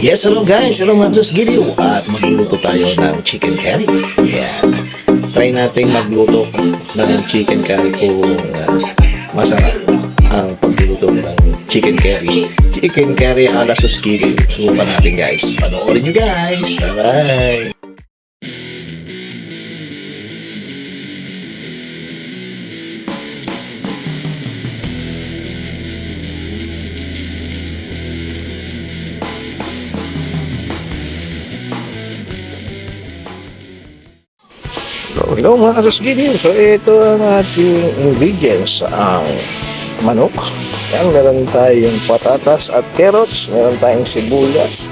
Yes, hello guys. Hello mga Diyos Giliw. At magluluto tayo ng chicken curry. Yan. Try natin magluto ng chicken curry kung masarap ang pagluluto ng chicken curry. Chicken curry ala sus Giliw. Subukan natin guys. Panoorin nyo guys. Bye-bye. Hello mga kasosgiliw. So ito ang ating ingredients. Ang manok. Yan, meron tayong patatas at carrots. Meron tayong sibuyas,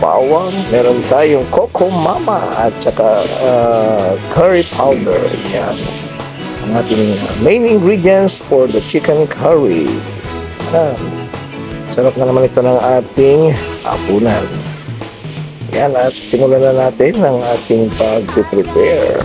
bawang. Meron tayong coco mama at saka curry powder. Yan ang ating main ingredients for the chicken curry. Yan. Sarap na naman ito ng ating hapunan. Yan, at simulan na natin ang ating pag-prepare.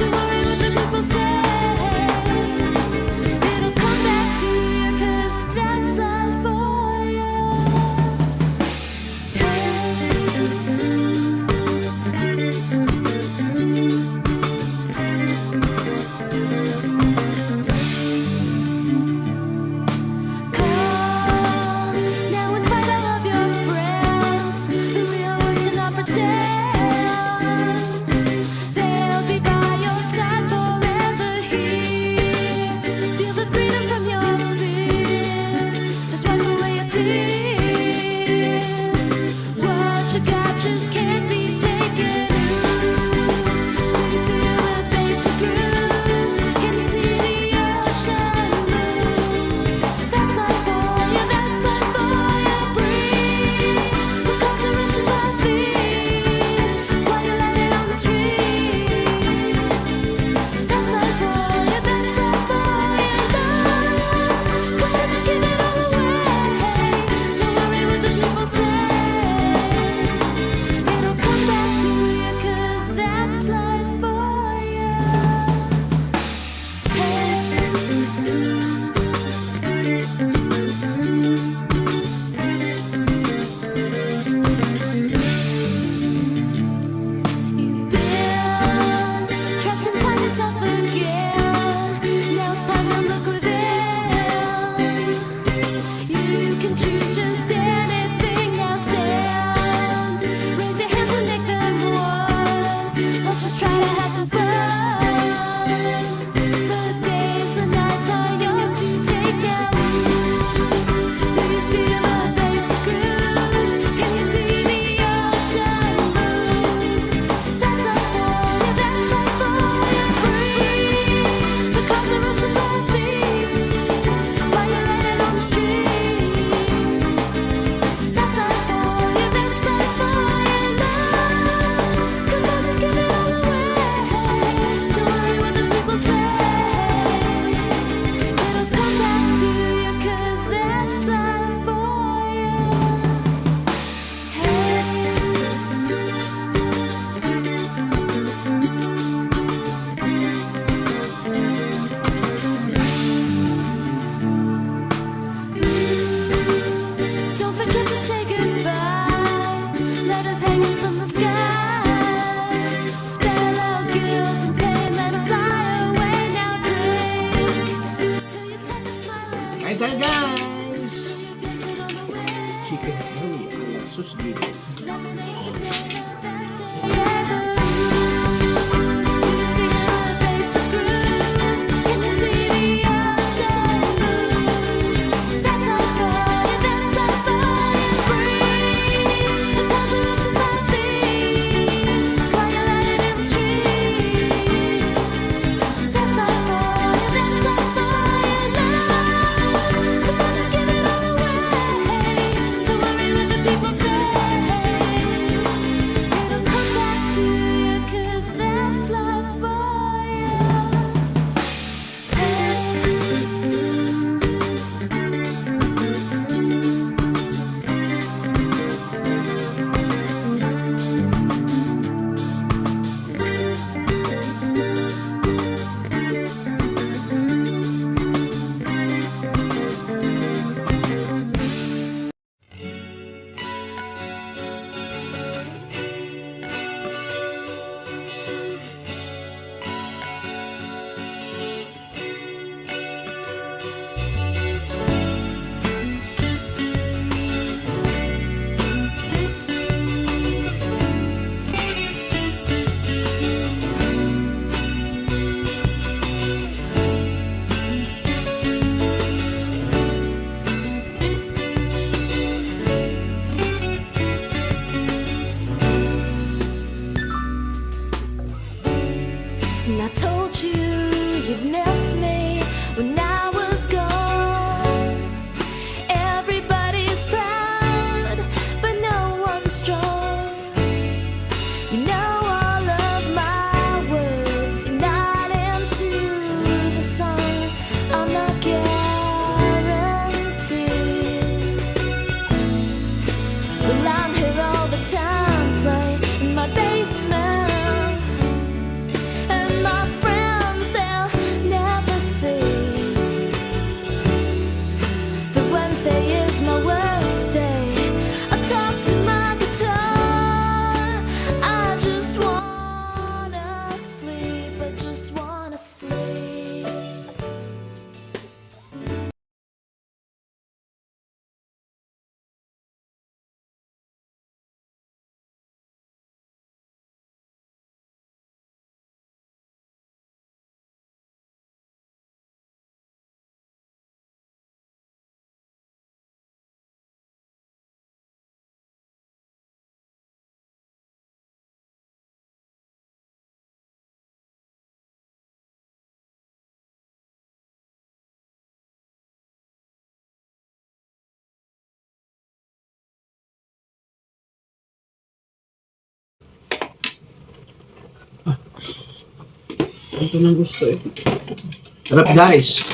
Do from the sky. Spell of guilt and pain, let it fly away now, drink. Till you start to smile. Kain tayo guys! Dancing on the way. Chicken curry ala sus Giliw. Let's make today the best day ever. Do you feel the bass of fruits? Can you see the ocean move? That's our fire, that's our fire free. The clouds are rushing by feet while you're lying in the street. That's our fire, that's our fire love. Come on, just give it all away. Don't worry what the people say. It'll come back to you 'cause that's love for you. And I told you you'd miss me when I was gone. Everybody's proud, but no one's strong. You know all of my words, you're not into the song. I'm not guaranteed. Well, I'm here all the time, play in my basement. And my friends, they'll never see that Wednesday is my worst day. I talk to my guitar. I just wanna sleep. I just wanna sleep. Ito nang gusto eh. Sarap guys!